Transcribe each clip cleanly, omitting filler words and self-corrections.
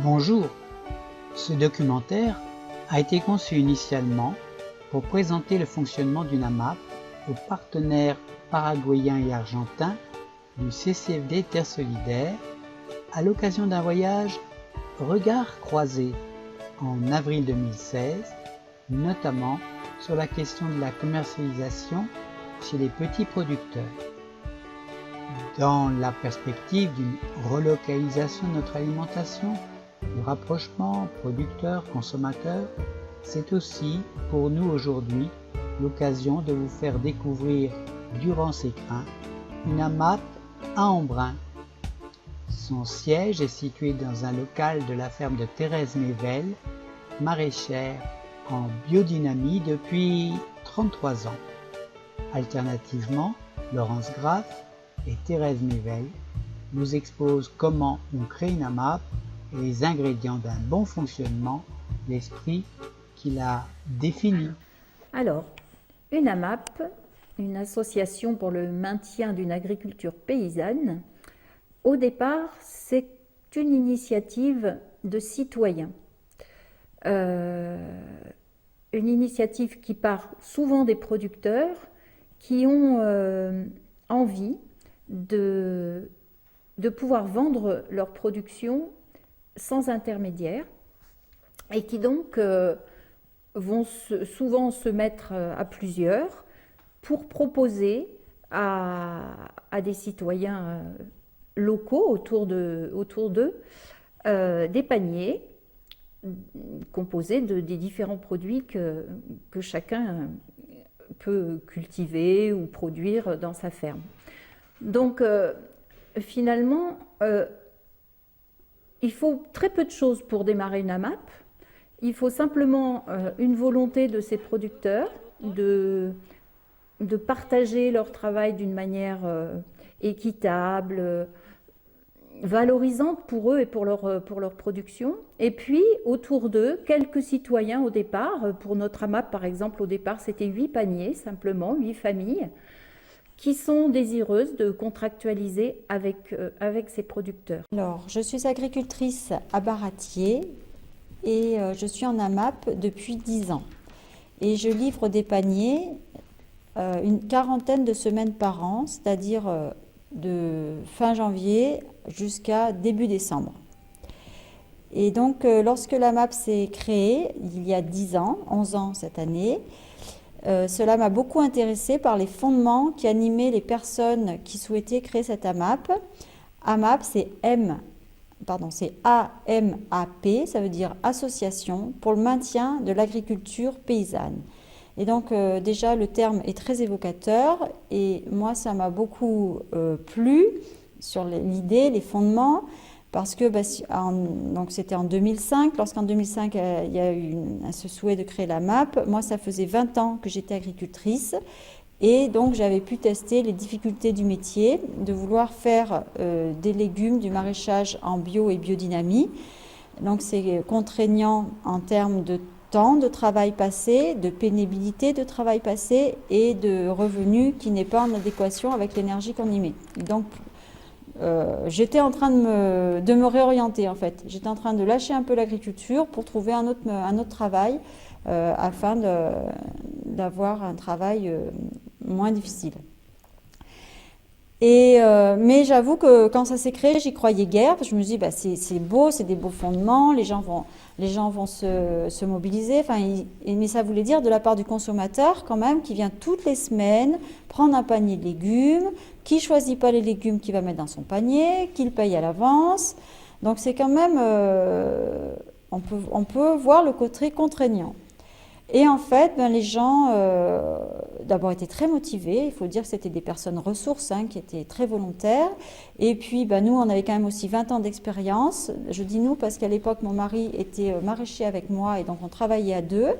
Bonjour, ce documentaire a été conçu initialement pour présenter le fonctionnement d'une AMAP aux partenaires paraguayens et argentins du CCFD Terre Solidaire à l'occasion d'un voyage Regards croisés en avril 2016, notamment sur la question de la commercialisation chez les petits producteurs. Dans la perspective d'une relocalisation de notre alimentation, du rapprochement producteurs-consommateurs, c'est aussi pour nous aujourd'hui l'occasion de vous faire découvrir durant ces crins une AMAP à Embrun. Son siège est situé dans un local de la ferme de Thérèse Mével, maraîchère en biodynamie depuis 33 ans. Alternativement, Laurence Graff et Thérèse Mével nous exposent comment on crée une AMAP et les ingrédients d'un bon fonctionnement, l'esprit qui la définit. Alors, une AMAP, une association pour le maintien d'une agriculture paysanne, au départ, c'est une initiative de citoyens. Une initiative qui part souvent des producteurs qui ont envie de pouvoir vendre leur production sans intermédiaire et qui donc vont souvent se mettre à plusieurs pour proposer à des citoyens locaux autour d'eux des paniers composés des différents produits que chacun peut cultiver ou produire dans sa ferme. Donc finalement, il faut très peu de choses pour démarrer une AMAP. Il faut simplement une volonté de ces producteurs de partager leur travail d'une manière équitable, valorisante pour eux et pour leur production. Et puis, autour d'eux, quelques citoyens au départ. Pour notre AMAP, par exemple, au départ, c'était 8 paniers, simplement, 8 familles, qui sont désireuses de contractualiser avec ces producteurs. Alors, je suis agricultrice à Baratier et je suis en AMAP depuis 10 ans. Et je livre des paniers une quarantaine de semaines par an, c'est-à-dire de fin janvier jusqu'à début décembre. Et donc, lorsque l'AMAP s'est créée, il y a 10 ans, 11 ans cette année, cela m'a beaucoup intéressée par les fondements qui animaient les personnes qui souhaitaient créer cette AMAP. AMAP, c'est A-M-A-P, ça veut dire Association pour le maintien de l'agriculture paysanne. Et donc déjà le terme est très évocateur et moi ça m'a beaucoup plu sur l'idée, les fondements, parce que donc c'était en 2005, lorsqu'en 2005 il y a eu ce souhait de créer la MAP. Moi ça faisait 20 ans que j'étais agricultrice et donc j'avais pu tester les difficultés du métier, de vouloir faire des légumes, du maraîchage en bio et biodynamie. Donc c'est contraignant en termes de temps de travail passé, de pénibilité de travail passé et de revenus qui n'est pas en adéquation avec l'énergie qu'on y met. Donc j'étais en train de me réorienter en fait. J'étais en train de lâcher un peu l'agriculture pour trouver un autre travail afin d'avoir un travail moins difficile. Mais j'avoue que quand ça s'est créé, j'y croyais guère. Parce que je me suis dit, c'est beau, c'est des beaux fondements, les gens vont se mobiliser. Mais ça voulait dire de la part du consommateur quand même, qui vient toutes les semaines prendre un panier de légumes, qui ne choisit pas les légumes qu'il va mettre dans son panier, qu'il paye à l'avance. Donc c'est quand même, on peut voir le côté contraignant. Et en fait, les gens d'abord étaient très motivés. Il faut dire que c'était des personnes ressources qui étaient très volontaires. Et puis nous, on avait quand même aussi 20 ans d'expérience. Je dis nous parce qu'à l'époque, mon mari était maraîcher avec moi et donc on travaillait à deux.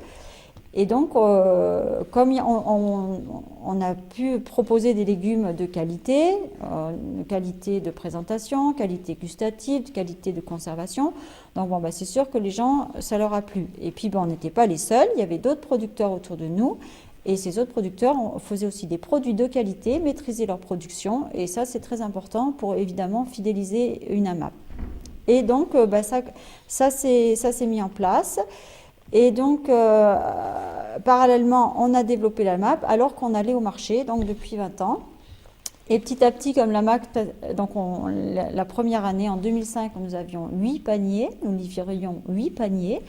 Et donc, comme on a pu proposer des légumes de qualité de présentation, qualité gustative, qualité de conservation, donc c'est sûr que les gens, ça leur a plu. Et puis on n'était pas les seuls, il y avait d'autres producteurs autour de nous. Et ces autres producteurs faisaient aussi des produits de qualité, maîtriser leur production. Et ça, c'est très important pour évidemment fidéliser une AMAP. Et donc, ça s'est mis en place. Et donc, parallèlement, on a développé la MAP alors qu'on allait au marché, donc depuis 20 ans. Et petit à petit, comme la MAP, donc la première année, en 2005, nous avions 8 paniers, nous livrions 8 paniers.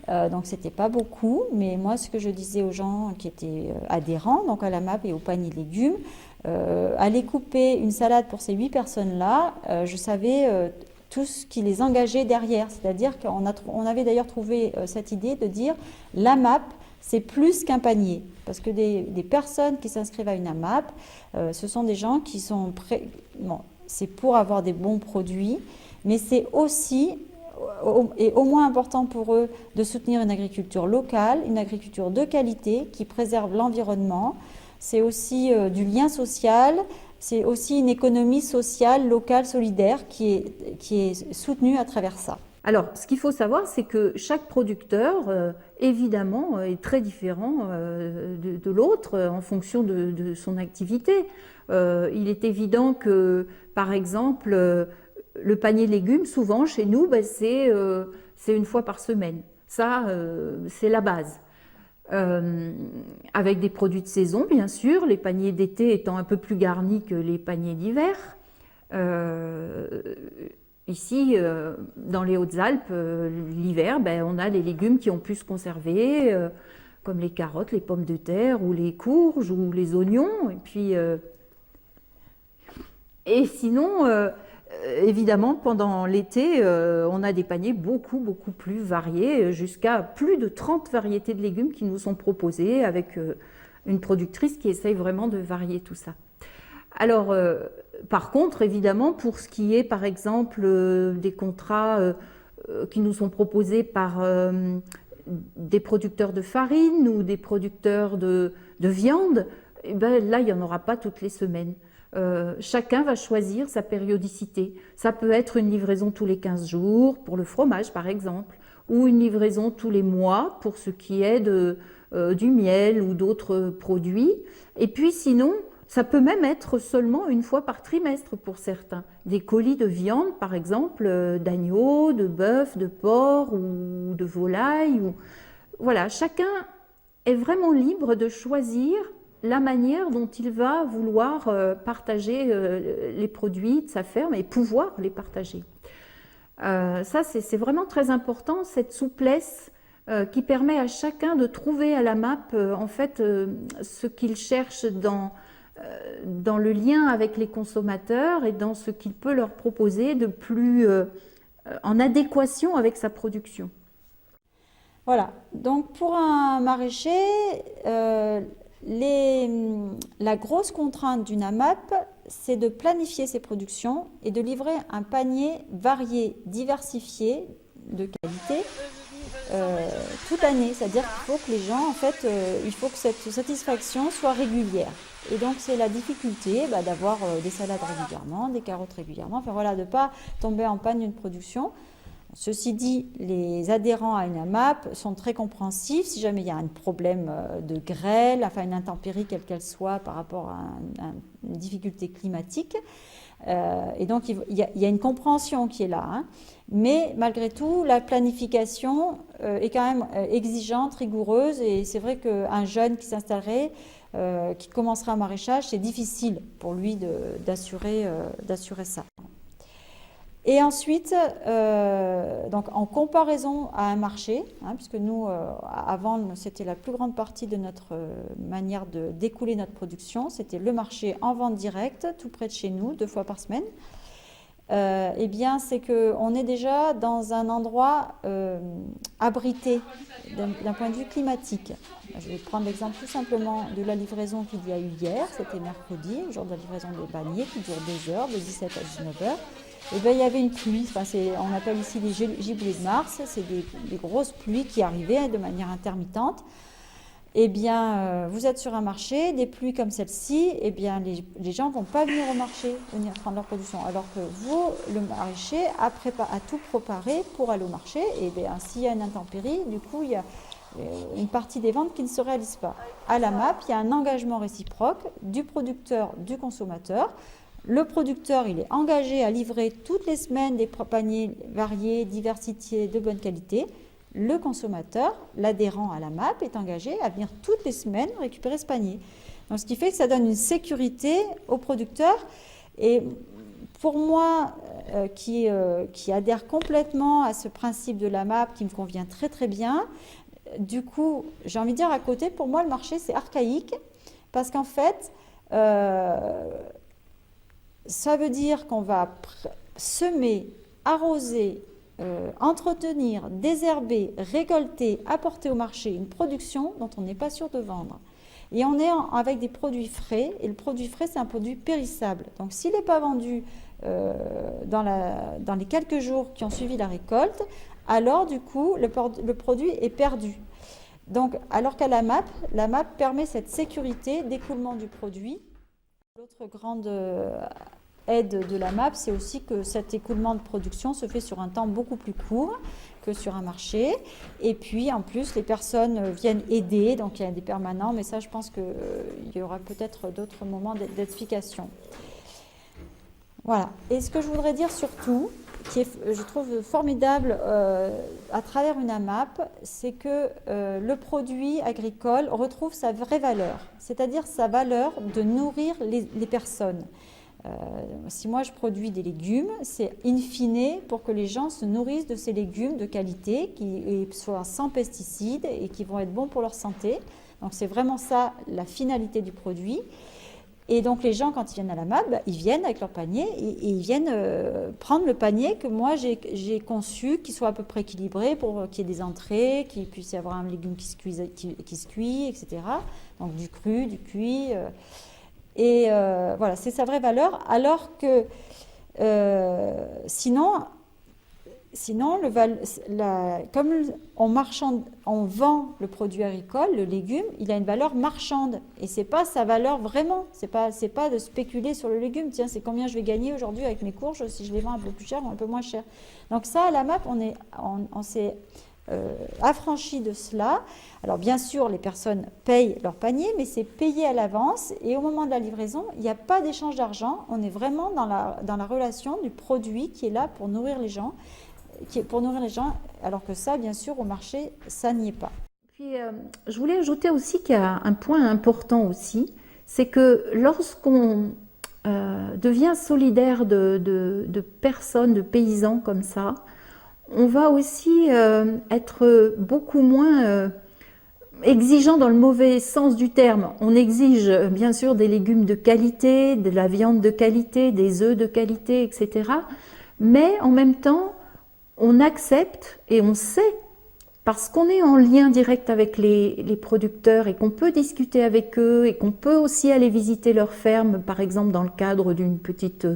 Donc, ce n'était pas beaucoup, mais moi, ce que je disais aux gens qui étaient adhérents, donc à la MAP et au panier légumes, aller couper une salade pour ces 8 personnes-là, je savais tout ce qui les engageait derrière. C'est-à-dire qu'on avait d'ailleurs trouvé cette idée de dire la MAP, c'est plus qu'un panier. Parce que des personnes qui s'inscrivent à une AMAP, ce sont des gens qui sont prêts. Bon, c'est pour avoir des bons produits, mais c'est aussi, et au moins important pour eux, de soutenir une agriculture locale, une agriculture de qualité qui préserve l'environnement. C'est aussi du lien social. C'est aussi une économie sociale, locale, solidaire qui est soutenue à travers ça. Alors, ce qu'il faut savoir, c'est que chaque producteur, évidemment, est très différent de l'autre en fonction de son activité. Il est évident que, par exemple, le panier légumes, souvent, chez nous, c'est une fois par semaine. Ça, c'est la base. Avec des produits de saison, bien sûr, les paniers d'été étant un peu plus garnis que les paniers d'hiver. Ici, dans les Hautes-Alpes, l'hiver, on a les légumes qui ont pu se conserver, comme les carottes, les pommes de terre, ou les courges, ou les oignons. Et sinon, évidemment, pendant l'été, on a des paniers beaucoup plus variés, jusqu'à plus de 30 variétés de légumes qui nous sont proposées, avec une productrice qui essaye vraiment de varier tout ça. Alors, par contre, évidemment, pour ce qui est, par exemple, des contrats qui nous sont proposés par des producteurs de farine ou des producteurs de viande, là, il n'y en aura pas toutes les semaines. Chacun va choisir sa périodicité. Ça peut être une livraison tous les 15 jours pour le fromage, par exemple, ou une livraison tous les mois pour ce qui est du miel ou d'autres produits. Et puis sinon, ça peut même être seulement une fois par trimestre pour certains. Des colis de viande, par exemple, d'agneau, de bœuf, de porc ou de volaille. Voilà, chacun est vraiment libre de choisir la manière dont il va vouloir partager les produits de sa ferme et pouvoir les partager. Ça, c'est vraiment très important, cette souplesse qui permet à chacun de trouver à la MAP en fait ce qu'il cherche dans le lien avec les consommateurs et dans ce qu'il peut leur proposer de plus en adéquation avec sa production. Voilà, donc pour un maraîcher, la grosse contrainte d'une AMAP, c'est de planifier ses productions et de livrer un panier varié, diversifié, de qualité, toute l'année. C'est-à-dire qu'il faut que les gens, en fait, il faut que cette satisfaction soit régulière. Et donc, c'est la difficulté d'avoir des salades régulièrement, des carottes régulièrement, enfin voilà, de ne pas tomber en panne d'une production. Ceci dit, les adhérents à une AMAP sont très compréhensifs si jamais il y a un problème de grêle, enfin une intempérie quelle qu'elle soit par rapport à une difficulté climatique. Et donc, il y a une compréhension qui est là. Hein. Mais malgré tout, la planification est quand même exigeante, rigoureuse. Et c'est vrai qu'un jeune qui s'installerait, qui commencerait un maraîchage, c'est difficile pour lui d'assurer ça. Et ensuite, donc en comparaison à un marché, puisque nous, avant, c'était la plus grande partie de notre manière d'écouler notre production, c'était le marché en vente directe, tout près de chez nous, 2 fois par semaine. Eh bien, c'est qu'on est déjà dans un endroit abrité d'un point de vue climatique. Je vais prendre l'exemple tout simplement de la livraison qu'il y a eu hier, c'était mercredi, le jour de la livraison des paniers qui dure 2 heures, de 17 à 19 heures. Et bien, il y avait une pluie, on appelle ici les giboulées de mars, c'est des grosses pluies qui arrivaient de manière intermittente. Eh bien, vous êtes sur un marché, des pluies comme celle-ci, eh bien, les gens ne vont pas venir au marché, venir prendre leur production. Alors que vous, le maraîcher, a tout préparé pour aller au marché. Et bien, s'il y a une intempérie, du coup, il y a une partie des ventes qui ne se réalise pas. À la MAP, il y a un engagement réciproque du producteur, du consommateur. Le producteur, il est engagé à livrer toutes les semaines des paniers variés, diversifiés, de bonne qualité. Le consommateur, l'adhérent à la MAP, est engagé à venir toutes les semaines récupérer ce panier. Donc, ce qui fait que ça donne une sécurité au producteur. Et pour moi, qui adhère complètement à ce principe de la MAP, qui me convient très très bien, du coup, j'ai envie de dire à côté, pour moi, le marché, c'est archaïque, parce qu'en fait, ça veut dire qu'on va semer, arroser, entretenir, désherber, récolter, apporter au marché une production dont on n'est pas sûr de vendre. Et on est avec des produits frais, et le produit frais, c'est un produit périssable. Donc, s'il n'est pas vendu dans les quelques jours qui ont suivi la récolte, alors du coup, le produit est perdu. Donc, alors qu'à la MAP permet cette sécurité d'écoulement du produit. L'autre grande aide de la MAP, c'est aussi que cet écoulement de production se fait sur un temps beaucoup plus court que sur un marché. Et puis, en plus, les personnes viennent aider, donc il y a des permanents, mais ça, je pense qu'il y aura peut-être d'autres moments d'explication. Voilà. Et ce que je voudrais dire surtout, qui est, je trouve, formidable à travers une AMAP, c'est que le produit agricole retrouve sa vraie valeur, c'est-à-dire sa valeur de nourrir les personnes. Si moi je produis des légumes, c'est in fine pour que les gens se nourrissent de ces légumes de qualité, qui soient sans pesticides et qui vont être bons pour leur santé. Donc c'est vraiment ça la finalité du produit. Et donc les gens, quand ils viennent à la MAP, ils viennent avec leur panier et ils viennent prendre le panier que moi j'ai conçu, qui soit à peu près équilibré pour qu'il y ait des entrées, qu'il puisse y avoir un légume qui se cuit, etc. Donc du cru, du cuit. Voilà, c'est sa vraie valeur. Alors que sinon comme on vend le produit agricole, le légume, il a une valeur marchande. Et ce n'est pas sa valeur vraiment. Ce n'est pas de spéculer sur le légume. Tiens, c'est combien je vais gagner aujourd'hui avec mes courges si je les vends un peu plus cher ou un peu moins cher. Donc ça, à la MAP, on s'est affranchi de cela. Alors bien sûr, les personnes payent leur panier, mais c'est payé à l'avance. Et au moment de la livraison, il n'y a pas d'échange d'argent. On est vraiment dans la relation du produit qui est là pour nourrir les gens. Alors que ça, bien sûr, au marché, ça n'y est pas. Puis, je voulais ajouter aussi qu'il y a un point important aussi, c'est que lorsqu'on devient solidaire de personnes, de paysans comme ça, on va aussi être beaucoup moins exigeant dans le mauvais sens du terme. On exige bien sûr des légumes de qualité, de la viande de qualité, des œufs de qualité, etc. Mais en même temps, on accepte et on sait, parce qu'on est en lien direct avec les producteurs et qu'on peut discuter avec eux et qu'on peut aussi aller visiter leur ferme, par exemple dans le cadre d'une petite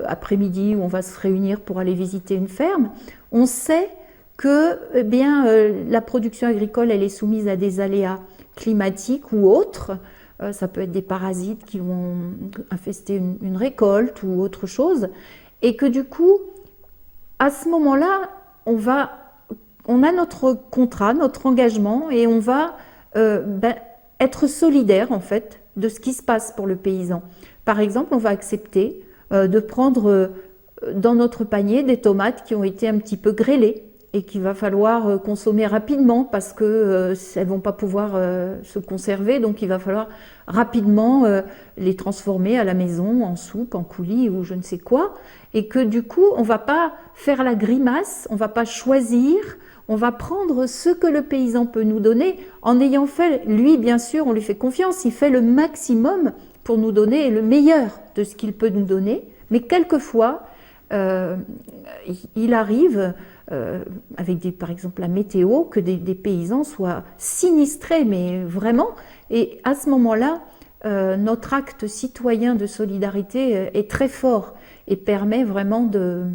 après-midi où on va se réunir pour aller visiter une ferme, on sait que la production agricole, elle est soumise à des aléas climatiques ou autres. Ça peut être des parasites qui vont infester une récolte ou autre chose. Et que du coup, à ce moment-là, on a notre contrat, notre engagement, et on va être solidaire en fait de ce qui se passe pour le paysan. Par exemple, on va accepter de prendre dans notre panier des tomates qui ont été un petit peu grêlées et qu'il va falloir consommer rapidement parce que elles vont pas pouvoir se conserver, donc il va falloir rapidement les transformer à la maison en soupe, en coulis ou je ne sais quoi, et que du coup on va pas faire la grimace, on va pas choisir, on va prendre ce que le paysan peut nous donner en ayant fait, lui bien sûr on lui fait confiance, il fait le maximum pour nous donner le meilleur de ce qu'il peut nous donner, mais quelquefois il arrive avec par exemple la météo, que des paysans soient sinistrés, mais vraiment. Et à ce moment-là, notre acte citoyen de solidarité est très fort et permet vraiment de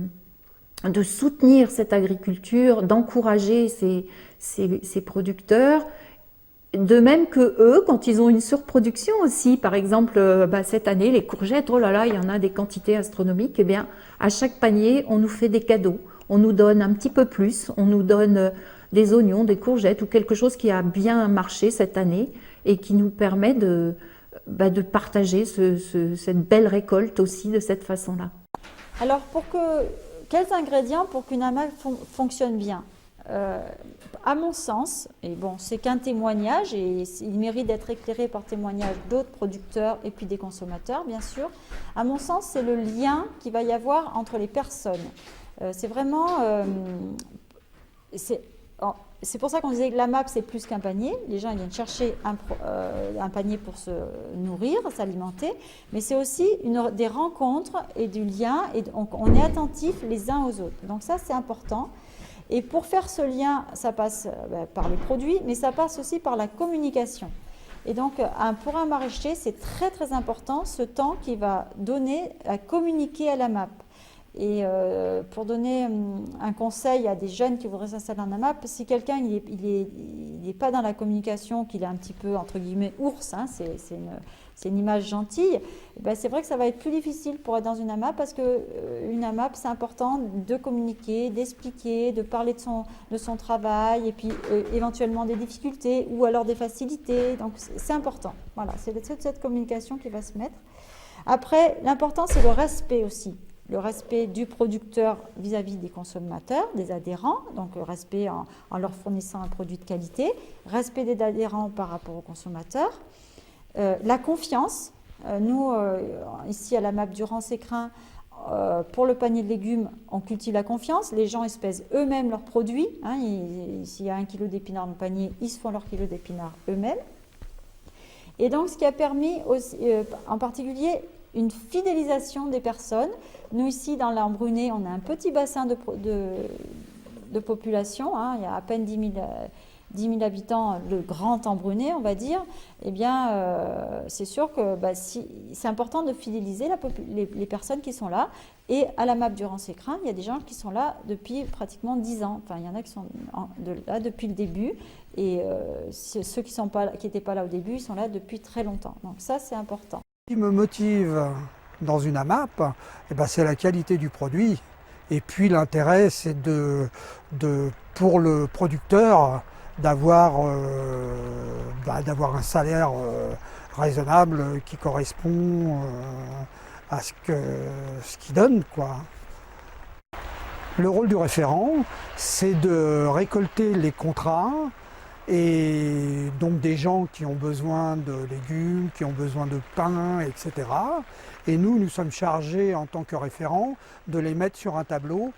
soutenir cette agriculture, d'encourager ces producteurs. De même que eux, quand ils ont une surproduction aussi, par exemple, cette année, les courgettes, oh là là, il y en a des quantités astronomiques, eh bien, à chaque panier, on nous fait des cadeaux. On nous donne un petit peu plus, on nous donne des oignons, des courgettes ou quelque chose qui a bien marché cette année et qui nous permet de partager cette belle récolte aussi de cette façon-là. Alors, quels ingrédients pour qu'une AMAP fonctionne bien? À mon sens, et bon, c'est qu'un témoignage et il mérite d'être éclairé par témoignage d'autres producteurs et puis des consommateurs, bien sûr. À mon sens, c'est le lien qu'il va y avoir entre les personnes. C'est vraiment... c'est pour ça qu'on disait que l'AMAP, c'est plus qu'un panier. Les gens ils viennent chercher un panier pour se nourrir, s'alimenter, mais c'est aussi des rencontres et du lien, et on est attentifs les uns aux autres. Donc ça, c'est important. Et pour faire ce lien, ça passe par les produits, mais ça passe aussi par la communication. Et donc, pour un maraîcher, c'est très très important ce temps qu'il va donner à communiquer à l'AMAP. Et pour donner un conseil à des jeunes qui voudraient s'installer en AMAP, si quelqu'un il est pas dans la communication, qu'il est un petit peu entre guillemets ours, hein, c'est une image gentille, ben c'est vrai que ça va être plus difficile pour être dans une AMAP parce qu'une AMAP, c'est important de communiquer, d'expliquer, de parler de son travail et puis éventuellement des difficultés ou alors des facilités. Donc c'est important. Voilà, c'est cette communication qui va se mettre. Après, l'important, c'est le respect aussi. Le respect du producteur vis-à-vis des consommateurs, des adhérents, donc le respect en leur fournissant un produit de qualité, respect des adhérents par rapport aux consommateurs, la confiance. Nous, ici à l'AMAP Durance-Écrin, pour le panier de légumes, on cultive la confiance. Les gens ils pèsent eux-mêmes leurs produits. Hein, s'il y a 1 kilo d'épinards dans le panier, ils se font leur kilo d'épinards eux-mêmes. Et donc, ce qui a permis aussi, en particulier une fidélisation des personnes. Nous, ici, dans l'Embruné, on a un petit bassin de population. Hein, il y a à peine 10 000 habitants, le grand Embruné, on va dire. Eh bien, c'est sûr que c'est important de fidéliser les personnes qui sont là. Et à l'AMAP Durance-Écrin, il y a des gens qui sont là depuis pratiquement 10 ans. Enfin, il y en a qui sont là depuis le début. Et ceux qui n'étaient pas là au début, ils sont là depuis très longtemps. Donc ça, c'est important. Ce qui me motive dans une AMAP, c'est la qualité du produit. Et puis l'intérêt, c'est pour le producteur d'avoir un salaire raisonnable qui correspond à ce qu'il donne, quoi. Le rôle du référent, c'est de récolter les contrats et donc des gens qui ont besoin de légumes, qui ont besoin de pain, etc. Et nous sommes chargés en tant que référents de les mettre sur un tableau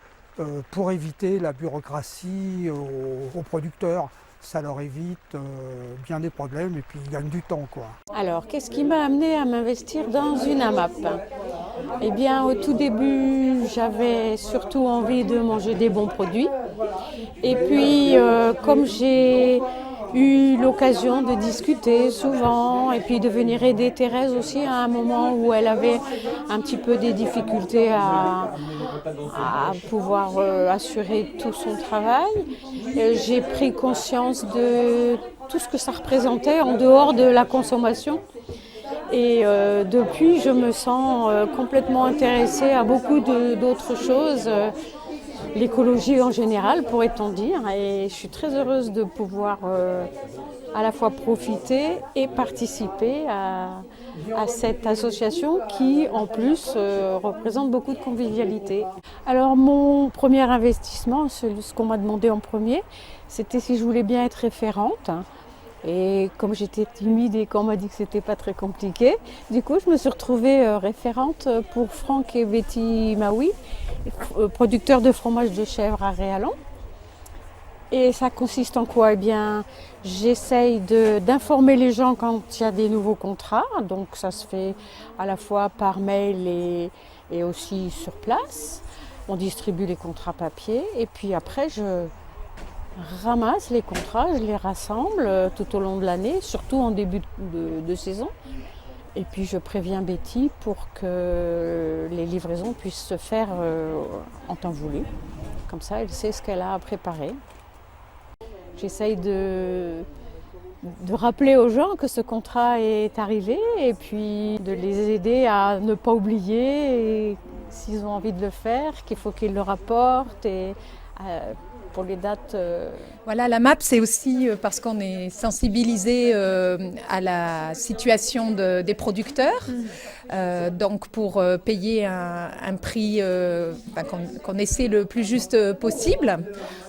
pour éviter la bureaucratie aux producteurs. Ça leur évite bien des problèmes et puis ils gagnent du temps, quoi. Alors, qu'est-ce qui m'a amené à m'investir dans une AMAP? Eh bien, au tout début, j'avais surtout envie de manger des bons produits. Et puis, comme j'ai eu l'occasion de discuter souvent et puis de venir aider Thérèse aussi à un moment où elle avait un petit peu des difficultés à pouvoir assurer tout son travail, j'ai pris conscience de tout ce que ça représentait en dehors de la consommation. Et depuis, je me sens complètement intéressée à beaucoup d'autres choses, l'écologie en général, pourrait-on dire. Et je suis très heureuse de pouvoir à la fois profiter et participer à cette association qui, en plus, représente beaucoup de convivialité. Alors, mon premier investissement, ce qu'on m'a demandé en premier, c'était si je voulais bien être référente. Et comme j'étais timide et qu'on m'a dit que c'était pas très compliqué, du coup je me suis retrouvée référente pour Franck et Betty Maui, producteurs de fromage de chèvre à Réalon. Et ça consiste en quoi? Eh bien, j'essaye d'informer les gens quand il y a des nouveaux contrats, donc ça se fait à la fois par mail et aussi sur place. On distribue les contrats papier et puis après je ramasse les contrats, je les rassemble tout au long de l'année, surtout en début de saison. Et puis je préviens Betty pour que les livraisons puissent se faire en temps voulu. Comme ça, elle sait ce qu'elle a à préparer. J'essaye de rappeler aux gens que ce contrat est arrivé et puis de les aider à ne pas oublier, et s'ils ont envie de le faire, qu'il faut qu'ils le rapportent. Et, pour les dates. Voilà, la MAP, c'est aussi parce qu'on est sensibilisé à la situation des producteurs. Donc pour payer un prix qu'on essaie le plus juste possible.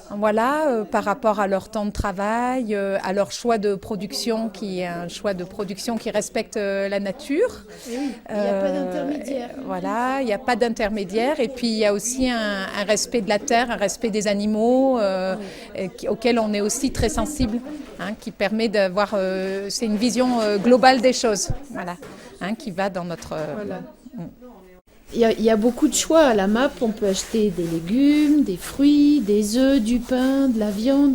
Voilà, par rapport à leur temps de travail, à leur choix de production qui est un choix de production qui respecte la nature. Et oui, il n'y a pas d'intermédiaire. Voilà, il n'y a pas d'intermédiaire. Et puis il y a aussi un respect de la terre, un respect des animaux auxquels on est aussi très sensible, qui permet d'avoir, c'est une vision globale des choses, voilà, qui va dans notre... Voilà. Il y a beaucoup de choix à la MAP. On peut acheter des légumes, des fruits, des œufs, du pain, de la viande,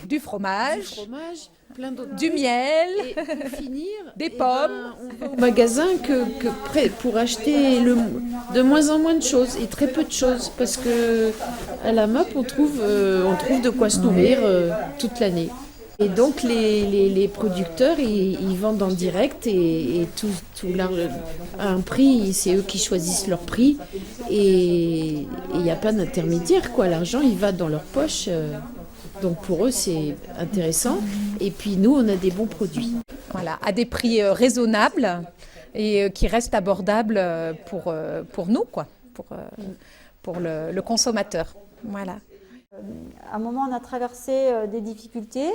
du fromage, plein d'autres du miel, et pour finir, des pommes. On va au magasin pour acheter de moins en moins de choses et très peu de choses parce que à la MAP on trouve de quoi se nourrir toute l'année. Et donc les producteurs ils vendent en direct et tout à un prix, c'est eux qui choisissent leur prix et il n'y a pas d'intermédiaire quoi. L'argent il va dans leur poche, donc pour eux c'est intéressant. Et puis nous on a des bons produits. Voilà, à des prix raisonnables et qui restent abordables pour nous quoi, pour le consommateur. Voilà. À un moment on a traversé des difficultés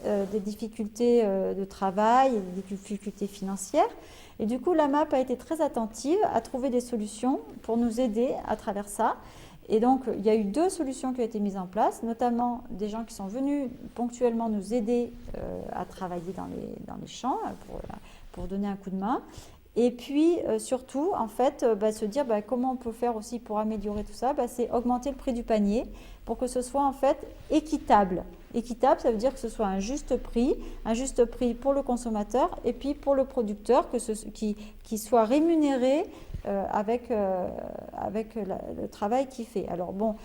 de travail, des difficultés financières. Et du coup, la MAP a été très attentive à trouver des solutions pour nous aider à travers ça. Et donc, il y a eu 2 solutions qui ont été mises en place, notamment des gens qui sont venus ponctuellement nous aider à travailler dans les champs pour donner un coup de main. Et puis, surtout, en fait, se dire comment on peut faire aussi pour améliorer tout ça, c'est augmenter le prix du panier pour que ce soit en fait équitable. Équitable, ça veut dire que ce soit un juste prix pour le consommateur et puis pour le producteur, qui soit rémunéré avec le travail qu'il fait. Alors bon,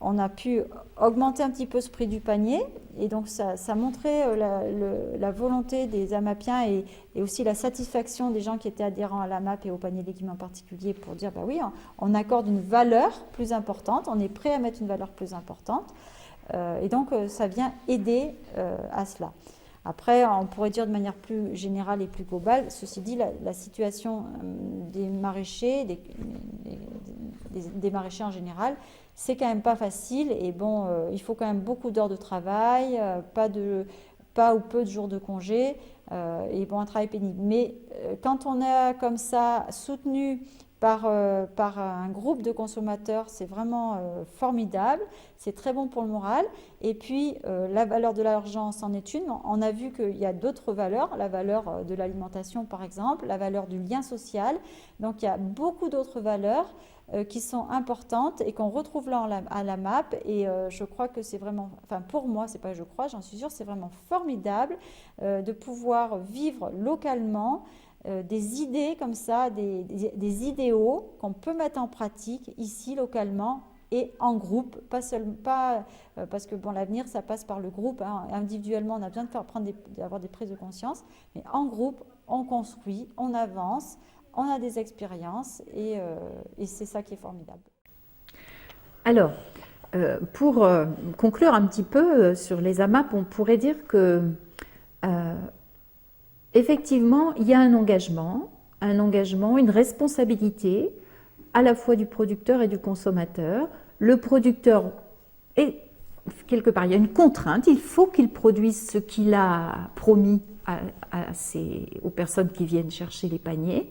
on a pu augmenter un petit peu ce prix du panier et donc ça montrait la volonté des AMAPiens et aussi la satisfaction des gens qui étaient adhérents à la MAP et au panier légumes en particulier pour dire oui, on accorde une valeur plus importante, on est prêt à mettre une valeur plus importante. Et donc, ça vient aider à cela. Après, on pourrait dire de manière plus générale et plus globale, ceci dit, la situation des maraîchers, des maraîchers en général, c'est quand même pas facile. Et bon, il faut quand même beaucoup d'heures de travail, pas ou peu de jours de congé, et bon, un travail pénible. Mais quand on est comme ça soutenu par un groupe de consommateurs, c'est vraiment formidable, c'est très bon pour le moral. Et puis, la valeur de l'argent, c'en est une. On a vu qu'il y a d'autres valeurs, la valeur de l'alimentation par exemple, la valeur du lien social. Donc, il y a beaucoup d'autres valeurs qui sont importantes et qu'on retrouve là à la MAP. Et je crois que c'est vraiment, enfin pour moi, c'est pas je crois, j'en suis sûre, c'est vraiment formidable de pouvoir vivre localement des idées comme ça, des idéaux qu'on peut mettre en pratique ici localement et en groupe, parce que bon, l'avenir ça passe par le groupe, individuellement on a besoin d'avoir des prises de conscience, mais en groupe on construit, on avance, on a des expériences et c'est ça qui est formidable. Alors, pour conclure un petit peu sur les AMAP, on pourrait dire que effectivement, il y a un engagement, une responsabilité à la fois du producteur et du consommateur. Le producteur est quelque part, il y a une contrainte, il faut qu'il produise ce qu'il a promis aux personnes qui viennent chercher les paniers.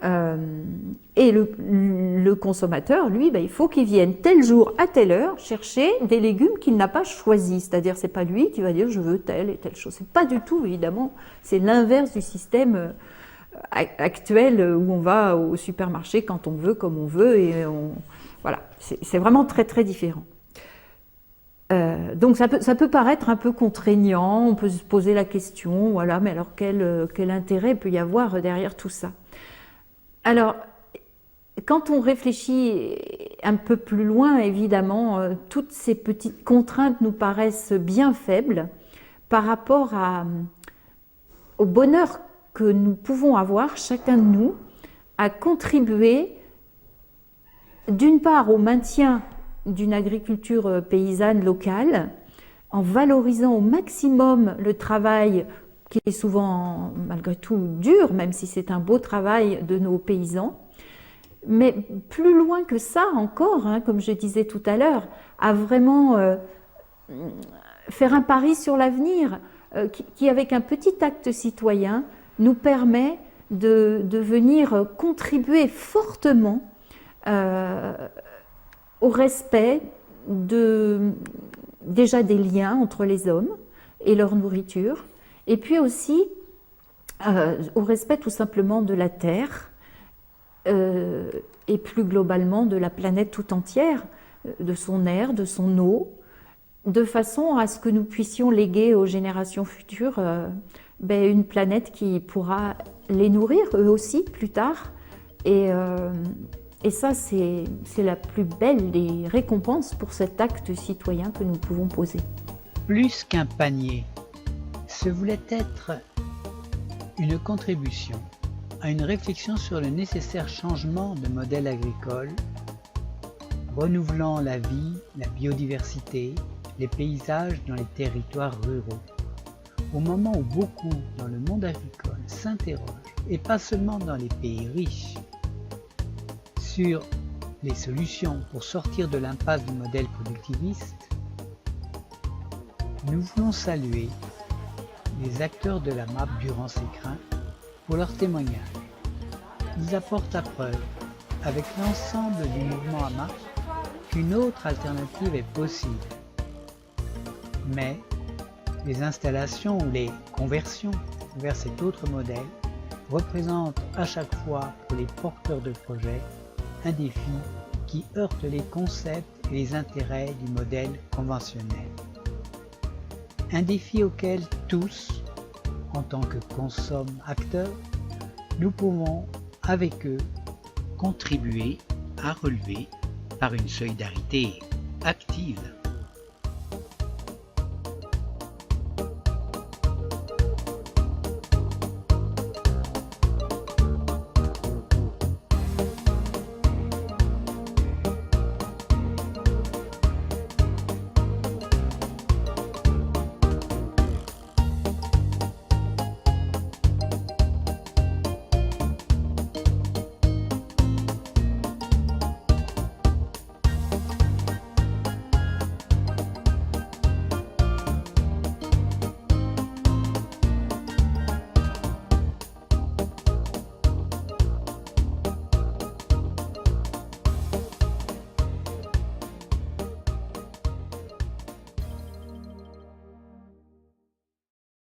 Et le consommateur, lui, il faut qu'il vienne tel jour à telle heure chercher des légumes qu'il n'a pas choisis. C'est-à-dire, c'est pas lui qui va dire je veux telle et telle chose. C'est pas du tout, évidemment. C'est l'inverse du système actuel où on va au supermarché quand on veut, comme on veut, et voilà. C'est vraiment très très différent. Donc ça peut paraître un peu contraignant. On peut se poser la question, voilà, mais alors quel intérêt peut y avoir derrière tout ça? Alors, quand on réfléchit un peu plus loin, évidemment, toutes ces petites contraintes nous paraissent bien faibles par rapport au bonheur que nous pouvons avoir, chacun de nous, à contribuer d'une part au maintien d'une agriculture paysanne locale, en valorisant au maximum le travail qui est souvent malgré tout dur, même si c'est un beau travail de nos paysans. Mais plus loin que ça encore, comme je disais tout à l'heure, à vraiment faire un pari sur l'avenir qui, avec un petit acte citoyen, nous permet de venir contribuer fortement au respect déjà des liens entre les hommes et leur nourriture, et puis aussi au respect tout simplement de la terre et plus globalement de la planète tout entière, de son air, de son eau, de façon à ce que nous puissions léguer aux générations futures une planète qui pourra les nourrir eux aussi plus tard. Et ça, c'est la plus belle des récompenses pour cet acte citoyen que nous pouvons poser. Plus qu'un panier, ce voulait être une contribution à une réflexion sur le nécessaire changement de modèle agricole, renouvelant la vie, la biodiversité, les paysages dans les territoires ruraux. Au moment où beaucoup dans le monde agricole s'interrogent, et pas seulement dans les pays riches, sur les solutions pour sortir de l'impasse du modèle productiviste, nous voulons saluer les acteurs de la MAP durant ces crins pour leur témoignage. Ils apportent à preuve, avec l'ensemble du mouvement AMAP, qu'une autre alternative est possible. Mais les installations ou les conversions vers cet autre modèle représentent à chaque fois pour les porteurs de projets un défi qui heurte les concepts et les intérêts du modèle conventionnel. Un défi auquel tous, en tant que acteurs, nous pouvons avec eux contribuer à relever par une solidarité active.